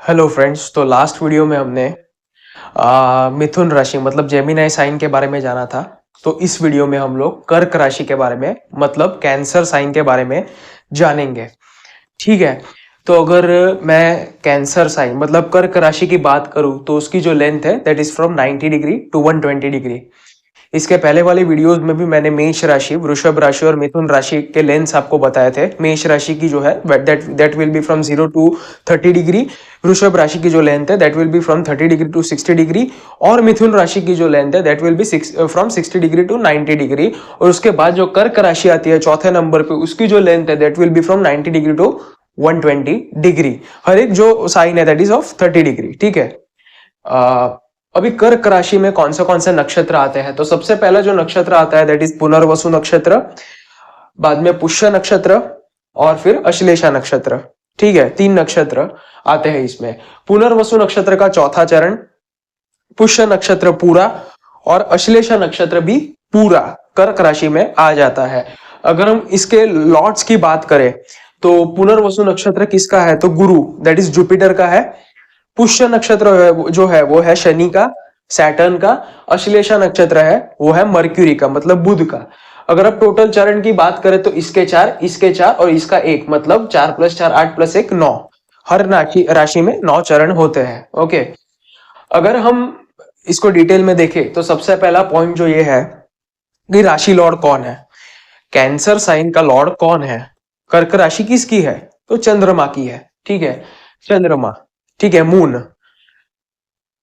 Hello friends. तो last video में हमने मिथुन राशि मतलब जेमिनी साइन के बारे में जाना था। तो इस वीडियो में हम लोग कर्क राशि के बारे में मतलब कैंसर साइन के बारे में जानेंगे। ठीक है। तो अगर मैं कैंसर साइन मतलब कर्क राशि की बात करूं तो उसकी जो लेंथ है that is from 90 degree to 120 degree. इसके पहले वाले वीडियोस में भी मैंने मेष राशि, वृषभ राशि और मिथुन राशि के लेंस आपको बताए थे। मेष राशि की जो है that will be from 0 to 30 degree. वृषभ राशि की जो लेंथ है that will be from 30 degree to 60 degree. और मिथुन राशि की जो लेंथ है that will be from 60 degree to 90 degree. और उसके बाद जो कर्क राशि आती है चौथे नंबर पे, उसकी जो लेंथ है that will be from 90 degree to 120 degree. हर एक जो साइन है दैट इज ऑफ 30 डिग्री। ठीक है। अभी कर्क राशि में कौन से नक्षत्र आते हैं? तो सबसे पहला जो नक्षत्र आता है दैट इज पुनर्वसु नक्षत्र, बाद में पुष्य नक्षत्र और फिर अश्लेषा नक्षत्र। ठीक है, 3 नक्षत्र आते हैं इसमें। पुनर्वसु नक्षत्र का चौथा चरण, पुष्य नक्षत्र पूरा और अश्लेषा नक्षत्र भी पूरा कर्क राशि में आ जाता है। अगर हम इसके लॉर्ड्स की बात करें तो पुनर्वसु नक्षत्र किसका है? तो गुरु दैट इज जुपिटर का है। पुष्य नक्षत्र जो है वो है शनि का, सैटर्न का। अश्लेषा नक्षत्र है वो है मर्क्यूरी का मतलब बुध का। अगर आप टोटल चरण की बात करें तो इसके चार और इसका एक, मतलब 4 + 4 8 + 1 9। हर राशि में 9 चरण होते हैं। ओके। अगर हम इसको डिटेल में देखें तो सबसे पहला पॉइंट जो ये है कि राशि लॉर्ड कौन है, कैंसर साइन का लॉर्ड कौन है, कर्क राशि किसकी है? तो चंद्रमा की है। ठीक है, चंद्रमा। ठीक है, मून।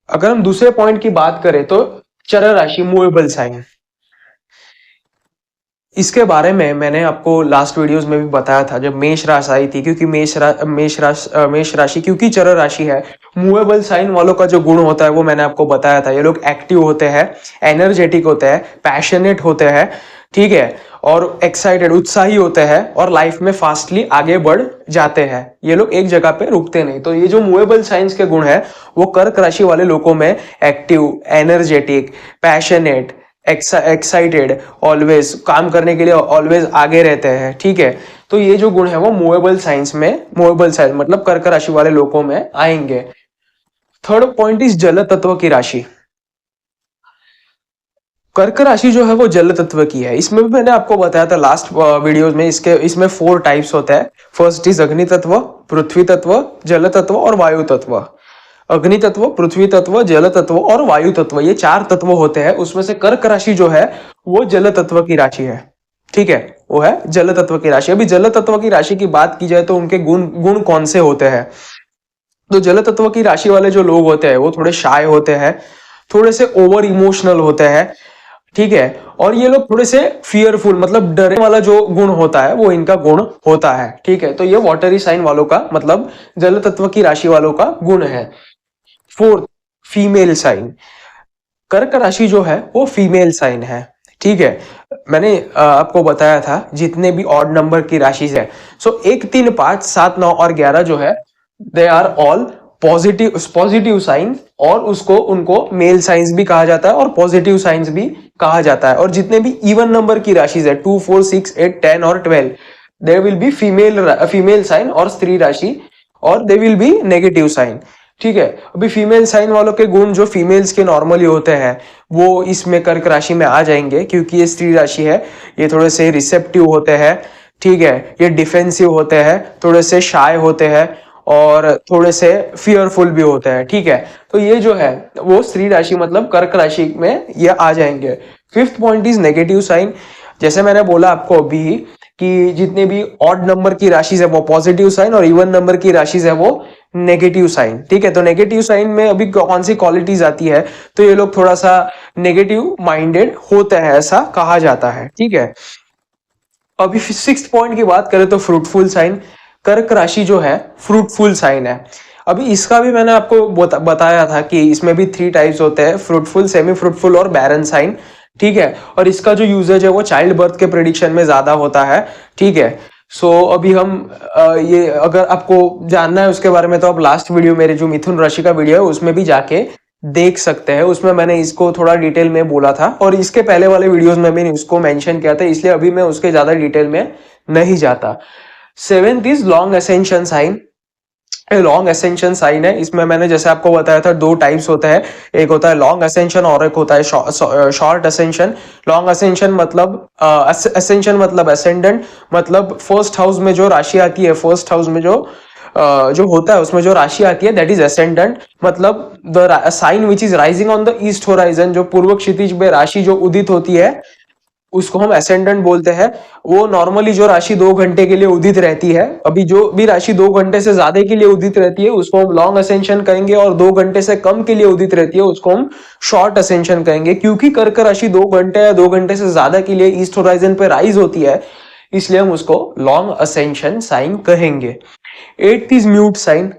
अगर हम दूसरे पॉइंट की बात करें तो चर राशि, मूवेबल साइन। इसके बारे में मैंने आपको लास्ट वीडियोस में भी बताया था जब मेष राशि आई थी, क्योंकि मेष राशि क्योंकि चर राशि है। मूवेबल साइन वालों का जो गुण होता है वो मैंने आपको बताया था। ये लोग एक्टिव होते हैं, एनर्जेटिक होते हैं, पैशनेट होते हैं। ठीक है, और एक्साइटेड, उत्साही होते हैं और लाइफ में फास्टली आगे बढ़ जाते हैं। ये लोग एक जगह पे रुकते नहीं। तो ये जो मूवेबल साइंस के गुण है वो कर्क राशि वाले लोगों में active, energetic, passionate, excited, always काम करने के लिए ऑलवेज आगे रहते हैं। ठीक है, तो ये जो गुण है वो मूवेबल साइंस में, मूवेबल साइंस मतलब कर्क राशि वाले लोगों में आएंगे। थर्ड पॉइंट इज जल तत्व की राशि। कर्क राशि जो है वो जल तत्व की है। इसमें भी मैंने आपको बताया था लास्ट वीडियोस में, इसमें 4 टाइप्स होते हैं। फर्स्ट इज अग्नि तत्व, पृथ्वी तत्व, जल तत्व और वायु तत्व। अग्नि तत्व, पृथ्वी तत्व, जल तत्व और वायु तत्व, ये 4 तत्व होते हैं। उसमें से कर्क राशि जो है वो जल तत्व की राशि है। ठीक है, वो है जल तत्व की राशि। अभी जल तत्व की राशि की बात की जाए तो उनके गुण गुण कौन से होते हैं? तो जल तत्व की राशि वाले जो लोग होते हैं वो थोड़े शाय होते हैं, थोड़े से ओवर इमोशनल होते हैं। ठीक है, और ये लोग थोड़े से फियरफुल मतलब डरने वाला जो गुण होता है वो इनका गुण होता है। ठीक है, तो ये वाटरी साइन वालों का मतलब जल तत्व की राशि वालों का गुण है। Fourth, female sign. कर्क राशि जो है वो फीमेल साइन है। ठीक है, मैंने आपको बताया था जितने भी ऑड नंबर की राशि है, सो 1 3 5 7 9 और 11 जो है they are all positive sign. और उसको उनको मेल साइंस भी कहा जाता है और पॉजिटिव साइंस भी कहा जाता है। और जितने भी इवन नंबर की राशि है 2 4 6 8 10 और 12, there will be female sign और स्त्री राशि, और they will be negative sign. ठीक है, अभी फीमेल साइन वालों के गुण जो फीमेल्स के नॉर्मली होते हैं वो इसमें कर्क राशि में आ जाएंगे, क्योंकि ये स्त्री राशि है। ये थोड़े से रिसेप्टिव होते हैं। ठीक है, ये डिफेंसिव होते हैं, थोड़े से शाय होते हैं और थोड़े से फियरफुल भी होते हैं। ठीक है, तो ये जो है वो स्त्री राशि मतलब कर्क राशि में ये आ जाएंगे। Fifth point is negative sign. जैसे मैंने बोला आपको अभी कि जितने भी ऑड नंबर की राशि है वो पॉजिटिव साइन और इवन नंबर की राशि है वो नेगेटिव साइन। ठीक है, तो नेगेटिव साइन में अभी कौन सी क्वालिटीज आती है? तो ये लोग थोड़ा सा नेगेटिव माइंडेड होते हैं, ऐसा कहा जाता है। ठीक है, अभी 6th पॉइंट की बात करें तो फ्रूटफुल साइन। कर्क राशि जो है फ्रूटफुल साइन है। अभी इसका भी मैंने आपको बताया था कि इसमें भी 3 टाइप्स होते हैं, फ्रूटफुल, सेमी फ्रूटफुल और बैरन साइन। ठीक है, और इसका जो यूजेज है वो चाइल्ड बर्थ के प्रेडिक्शन में ज्यादा होता है। ठीक है, सो अभी हम ये अगर आपको जानना है उसके बारे में तो आप लास्ट वीडियो मेरे जो मिथुन राशि का वीडियो है उसमें भी जाके देख सकते हैं। उसमें मैंने इसको थोड़ा डिटेल में बोला था और इसके पहले वाले वीडियोस में भी इसको मेंशन किया था, इसलिए अभी मैं उसके ज्यादा डिटेल में नहीं जाता। 7th is long ascension sign. Long ascension sign है। इसमें मैंने जैसे आपको बताया था दो टाइप्स होते हैं, एक होता है लॉन्ग असेंशन और एक होता है शॉर्ट असेंशन। लॉन्ग असेंशन मतलब असेंशन मतलब असेंडेंट, मतलब फर्स्ट हाउस में जो राशि आती है, फर्स्ट हाउस में जो होता है उसमें जो राशि आती है दैट इज असेंडेंट, मतलब the sign which is rising on the east horizon, जो पूर्व क्षितिज में राशि जो उदित होती है उसको हम असेंडेंट बोलते हैं। वो नॉर्मली जो राशि 2 घंटे के लिए उदित रहती है, अभी जो भी राशि 2 घंटे से ज्यादा के लिए उदित रहती है उसको हम लॉन्ग असेंशन कहेंगे, और 2 घंटे से कम के लिए उदित रहती है उसको हम शॉर्ट असेंशन कहेंगे। क्योंकि कर्क राशि 2 घंटे या 2 घंटे से ज्यादा के लिए ईस्ट होराइजन पे राइज होती है, इसलिए हम उसको लॉन्ग असेंशन साइन कहेंगे। 8th इज म्यूट साइन,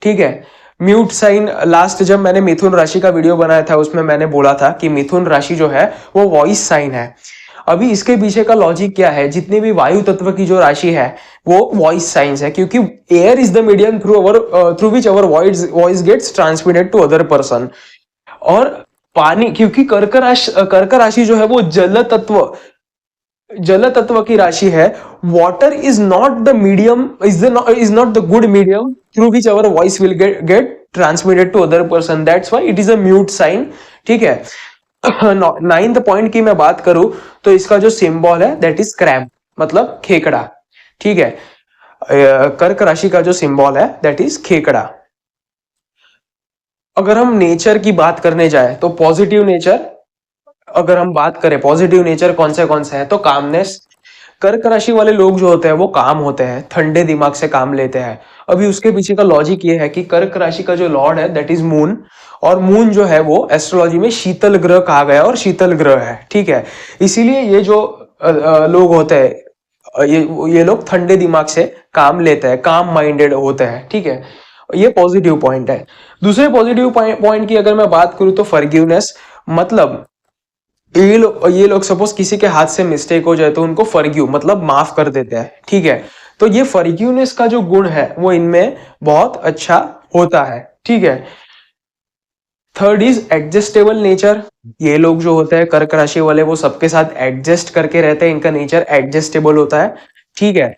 ठीक है। म्यूट साइन लास्ट जब मैंने मिथुन राशि का वीडियो बनाया था उसमें मैंने बोला था कि मिथुन राशि जो है वो वॉइस साइन है। अभी इसके पीछे का लॉजिक क्या है, जितनी भी वायु तत्व की जो राशि है वो वॉइस साइंस है, क्योंकि air is the medium through which our voice gets transmitted to other person. और पानी, क्योंकि कर्क राशि जो है वो जल तत्व की राशि है, water is not the medium, is not the good medium through which our voice will get transmitted to other person, that's why it is a mute sign, ठीक है। 9th पॉइंट की मैं बात करूं तो इसका जो सिंबल है दैट इज क्रैब, मतलब खेकड़ा, ठीक है। कर्क राशि का जो सिंबल है दैट इज खेकड़ा। अगर हम नेचर की बात करने जाए तो पॉजिटिव नेचर, अगर हम बात करें पॉजिटिव नेचर कौन से है तो कामनेस। कर्क राशि वाले लोग जो होते हैं वो काम होते हैं, ठंडे दिमाग से काम लेते हैं। अभी उसके पीछे का लॉजिक ये है कि कर्क राशि का जो लॉर्ड है दैट इज मून, और मून जो है वो एस्ट्रोलॉजी में शीतल ग्रह कहा गया और शीतल ग्रह है, ठीक है। इसीलिए ये जो लोग होते हैं ये लोग ठंडे दिमाग से काम लेते हैं, काम माइंडेड होते हैं, ठीक है। ये पॉजिटिव पॉइंट है। दूसरे पॉजिटिव पॉइंट की अगर मैं बात करूं तो फॉरगिवनेस, मतलब ये लोग सपोज किसी के हाथ से मिस्टेक हो जाए तो उनको फॉरगिव मतलब माफ कर देते हैं, ठीक है। तो ये फॉरगिवनेस का जो गुण है वो इनमें बहुत अच्छा होता है, ठीक है। Third is adjustable nature. ये लोग जो होते हैं कर्क राशि वाले वो सबके साथ एडजस्ट करके रहते हैं, इनका नेचर एडजस्टेबल होता है, ठीक है।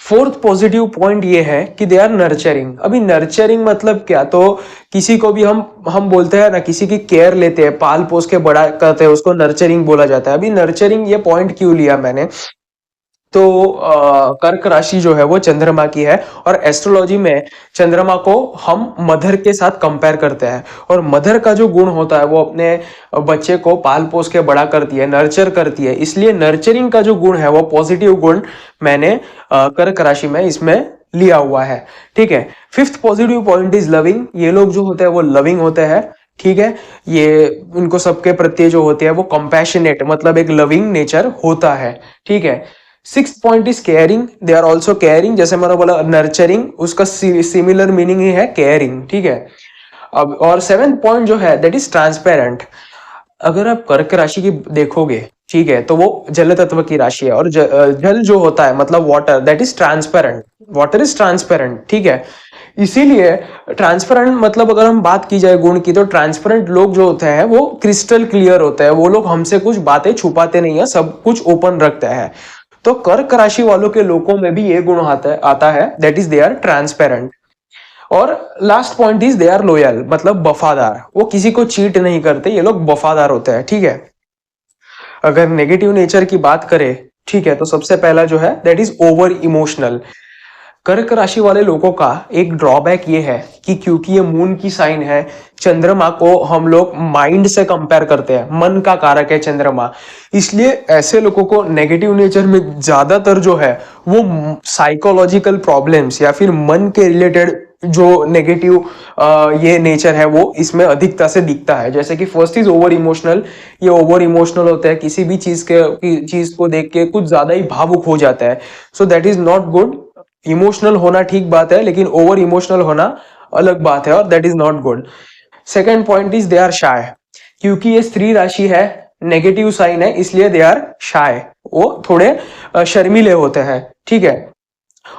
फोर्थ पॉजिटिव पॉइंट ये है कि दे आर नर्चरिंग। अभी नर्चरिंग मतलब क्या, तो किसी को भी हम बोलते हैं ना, किसी की केयर लेते हैं, पाल पोस के बड़ा करते हैं, उसको नर्चरिंग बोला जाता है। अभी नर्चरिंग ये पॉइंट क्यों लिया मैंने, तो कर्क राशि जो है वो चंद्रमा की है, और एस्ट्रोलॉजी में चंद्रमा को हम मदर के साथ कंपेयर करते हैं, और मदर का जो गुण होता है वो अपने बच्चे को पाल पोस के बड़ा करती है, नर्चर करती है, इसलिए नर्चरिंग का जो गुण है वो पॉजिटिव गुण मैंने कर्क राशि में इसमें लिया हुआ है, ठीक है। 5th positive point is loving. ये लोग जो होते हैं वो लविंग होते हैं, ठीक है। ये इनको सबके प्रत्ये जो होते हैं वो कंपैशनेट, मतलब एक लविंग नेचर होता है, ठीक है। 6th point is caring, they are also caring. जैसे मैंने बोला नर्चरिंग, उसका सिमिलर मीनिंग ही है केयरिंग, ठीक है। अब और 7th पॉइंट जो है दैट इज ट्रांसपेरेंट। अगर आप कर्क राशि की देखोगे, ठीक है, तो वो जल तत्व की राशि है, और जल जो होता है मतलब water that is transparent, water is transparent, ठीक है। इसीलिए ट्रांसपेरेंट मतलब अगर हम बात की जाए गुण की तो ट्रांसपेरेंट लोग जो होते हैं वो क्रिस्टल क्लियर होते हैं, वो लोग हमसे कुछ बातें छुपाते नहीं है, सब कुछ ओपन रखते हैं। तो कर्क राशि वालों के लोगों में भी ये गुण आता है that is they are transparent. और last point is they are loyal, मतलब वफादार, वो किसी को चीट नहीं करते, ये लोग वफादार होते हैं, ठीक है। अगर नेगेटिव नेचर की बात करें, ठीक है, तो सबसे पहला जो है दैट इज ओवर इमोशनल। कर्क राशि वाले लोगों का एक ड्रॉबैक ये है कि क्योंकि ये मून की साइन है, चंद्रमा को हम लोग माइंड से कंपेयर करते हैं, मन का कारक है चंद्रमा, इसलिए ऐसे लोगों को नेगेटिव नेचर में ज्यादातर जो है वो साइकोलॉजिकल प्रॉब्लम्स या फिर मन के रिलेटेड जो नेगेटिव ये नेचर है वो इसमें अधिकता से दिखता है। जैसे कि फर्स्ट इज ओवर इमोशनल, ये ओवर इमोशनल होता है, किसी भी चीज को देख के कुछ ज्यादा ही भावुक हो जाता है, so that is not good. Emotional होना ठीक बात है, लेकिन ओवर इमोशनल होना अलग बात है, और that is not good. Second point is they are shy. क्योंकि ये स्त्री राशि है, नेगेटिव साइन है, इसलिए दे आर शाय, वो थोड़े शर्मीले होते हैं, ठीक है।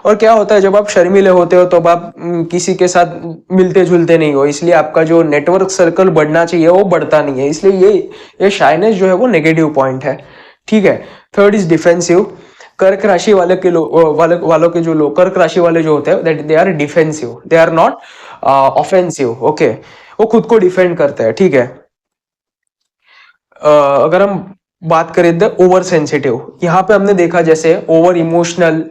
और क्या होता है जब आप शर्मीले होते हो तो आप किसी के साथ मिलते जुलते नहीं हो, इसलिए आपका जो नेटवर्क सर्कल बढ़ना चाहिए वो बढ़ता नहीं है, इसलिए ये शाइनेस जो है वो नेगेटिव पॉइंट है, ठीक है। Third is defensive. कर्क राशि वाले के वालों के जो लोग, कर्क राशि वाले जो होते हैं, that they are defensive, they are not offensive. Okay, वो खुद को डिफेंड करते हैं, ठीक है। अगर हम बात करें द ओवर सेंसिटिव, यहाँ पे हमने देखा जैसे ओवर इमोशनल,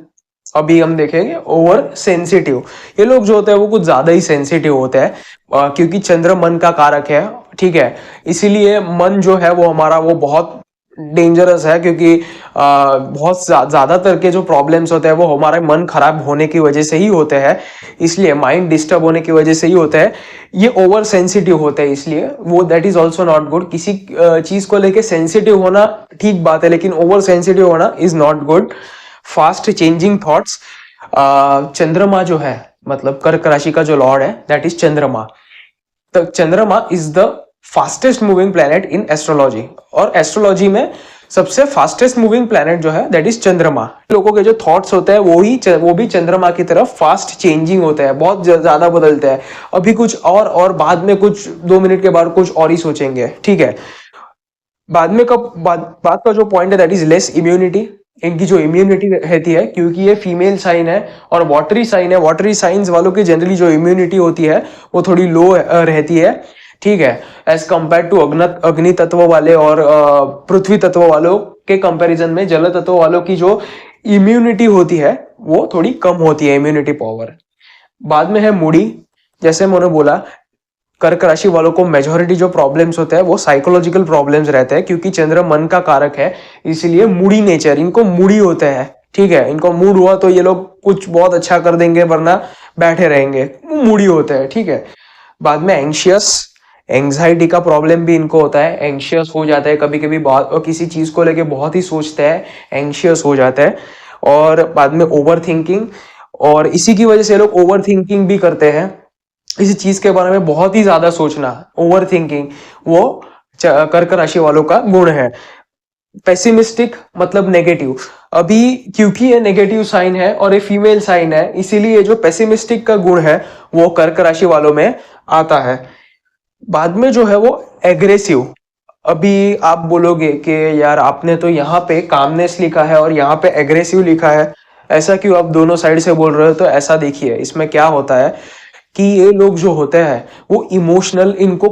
अभी हम देखेंगे ओवर सेंसिटिव। ये लोग जो होते हैं वो कुछ ज्यादा ही सेंसिटिव होते हैं, क्योंकि चंद्र मन का कारक है, ठीक है। इसीलिए मन जो है वो हमारा वो बहुत डेंजरस है, क्योंकि बहुत ज्यादातर के जो प्रॉब्लम्स होते हैं वो हमारे मन खराब होने की वजह से ही होते हैं, इसलिए माइंड डिस्टर्ब होने की वजह से ही होते हैं। ये ओवर सेंसिटिव होते हैं, इसलिए वो that is also not good. किसी चीज को लेके सेंसिटिव होना ठीक बात है, लेकिन ओवर सेंसिटिव होना is not good. Fast changing thoughts, चंद्रमा जो है, मतलब कर्क राशि का जो लॉर्ड है दैट इज चंद्रमा। तो चंद्रमा is the fastest moving planet in astrology, और एस्ट्रोलॉजी में सबसे फास्टेस्ट मूविंग प्लेनेट जो है दैट इज चंद्रमा। लोगों के जो थॉट्स होते हैं वो भी चंद्रमा की तरफ फास्ट चेंजिंग होते हैं, बहुत ज्यादा बदलते हैं। अभी कुछ और बाद में कुछ 2 मिनट के बाद कुछ और ही सोचेंगे, ठीक है। बाद में बात का जो पॉइंट है दैट इज लेस इम्यूनिटी। इनकी जो इम्यूनिटी रहती है, क्योंकि ये फीमेल साइन है और वाटरी साइन है, वाटरी साइंस वालों की जनरली जो इम्यूनिटी होती है वो थोड़ी लो रहती है, ठीक है, एज कंपेयर टू अग्नि तत्व वाले और पृथ्वी तत्व वालों के कंपैरिजन में जल तत्व वालों की जो इम्यूनिटी होती है वो थोड़ी कम होती है, इम्यूनिटी पावर। बाद में है मूडी। जैसे मैंने बोला, कर्क राशि वालों को मेजोरिटी जो प्रॉब्लम्स होते हैं वो साइकोलॉजिकल प्रॉब्लम्स रहते हैं, क्योंकि चंद्र मन का कारक है, इसलिए मूडी नेचर, इनको मूडी होते हैं, ठीक है। इनको मूड हुआ तो ये लोग कुछ बहुत अच्छा कर देंगे, वरना बैठे रहेंगे, मूडी होते हैं, ठीक है। बाद में एंशियस, एंग्जाइटी का प्रॉब्लम भी इनको होता है, एंशियस हो जाता है कभी कभी, किसी चीज को लेके बहुत ही सोचते हैं, एंशियस हो जाता है। और बाद में ओवर थिंकिंग, और इसी की वजह से लोग ओवर थिंकिंग भी करते हैं, इसी चीज के बारे में बहुत ही ज्यादा सोचना, ओवर थिंकिंग, वो कर्क राशि वालों का गुण है। पेसिमिस्टिक मतलब नेगेटिव, अभी क्योंकि ये नेगेटिव साइन है और ये फीमेल साइन है, इसीलिए जो पेसिमिस्टिक का गुण है वो कर्क राशि वालों में आता है। बाद में जो है वो एग्रेसिव। अभी आप बोलोगे कि यार आपने तो यहाँ पे कामनेस लिखा है और यहाँ पे एग्रेसिव लिखा है, ऐसा क्यों आप दोनों साइड से बोल रहे हो? तो ऐसा देखिए, इसमें क्या होता है कि ये लोग जो होते हैं वो इमोशनल, इनको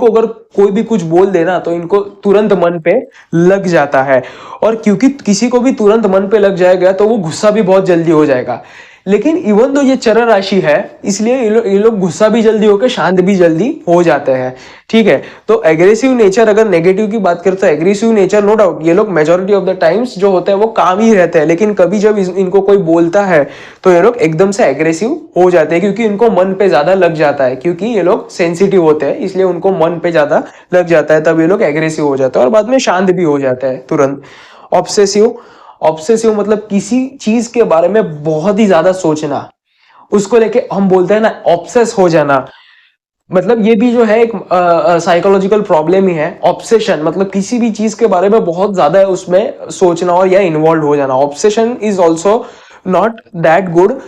अगर कोई भी कुछ बोल देना तो इनको तुरंत मन पे लग जाता है, और क्योंकि किसी को भी तुरंत मन पे लग जाएगा तो वो गुस्सा भी बहुत जल्दी हो जाएगा। लेकिन इवन दो ये चर राशि है, इसलिए ये लोग गुस्सा भी जल्दी होकर शांत भी जल्दी हो जाते हैं, ठीक है। तो एग्रेसिव नेचर, अगर नेगेटिव की बात करें तो एग्रेसिव नेचर, नो डाउट ये लोग मेजोरिटी ऑफ द टाइम्स जो होते हैं वो काम ही रहते हैं, लेकिन कभी जब इनको कोई बोलता है तो ये लोग एकदम से एग्रेसिव हो जाते हैं, क्योंकि इनको मन पे ज्यादा लग जाता है, क्योंकि ये लोग सेंसिटिव होते हैं, इसलिए उनको मन पे ज्यादा लग जाता है, तब ये लोग एग्रेसिव हो जाते हैं और बाद में शांत भी हो जाता है तुरंत। ऑब्सेसिव, ऑब्सेसिव मतलब किसी चीज के बारे में बहुत ही ज्यादा सोचना, उसको लेके हम बोलते हैं ना ऑब्सेस हो जाना, मतलब ये भी जो है एक साइकोलॉजिकल प्रॉब्लम ही है। ऑब्सेशन मतलब किसी भी चीज के बारे में बहुत ज्यादा उसमें सोचना और या इन्वॉल्व हो जाना। Obsession is also not that good,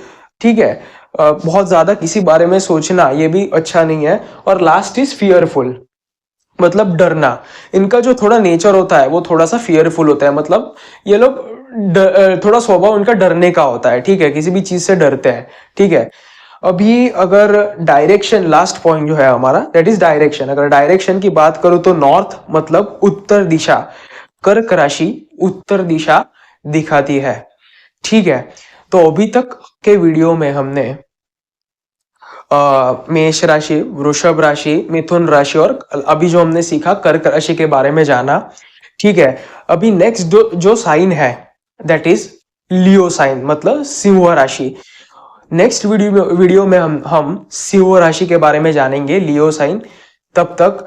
ठीक है। बहुत ज्यादा किसी बारे में सोचना ये भी अच्छा नहीं है। और लास्ट इज फियरफुल, मतलब डरना। इनका जो थोड़ा नेचर होता है वो थोड़ा सा फियरफुल होता है, मतलब ये लोग थोड़ा स्वभाव उनका डरने का होता है, ठीक है, किसी भी चीज से डरते हैं, ठीक है। अभी अगर डायरेक्शन, लास्ट पॉइंट जो है हमारा दैट इज डायरेक्शन। अगर डायरेक्शन की बात करूं तो नॉर्थ मतलब उत्तर दिशा, कर्क राशि उत्तर दिशा दिखाती है, ठीक है। तो अभी तक के वीडियो में हमने मेष राशि, वृषभ राशि, मिथुन राशि और अभी जो हमने सीखा कर्क राशि के बारे में जाना, ठीक है। अभी नेक्स्ट जो साइन है दैट इज लियो साइन, मतलब सिंह राशि। नेक्स्ट वीडियो में हम सिंह राशि के बारे में जानेंगे, लियो साइन। तब तक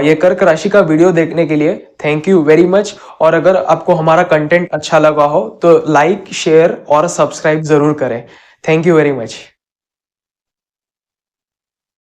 ये कर्क राशि का वीडियो देखने के लिए थैंक यू वेरी मच। और अगर आपको हमारा कंटेंट अच्छा लगा हो तो लाइक, शेयर और सब्सक्राइब जरूर करें। Thank you very much.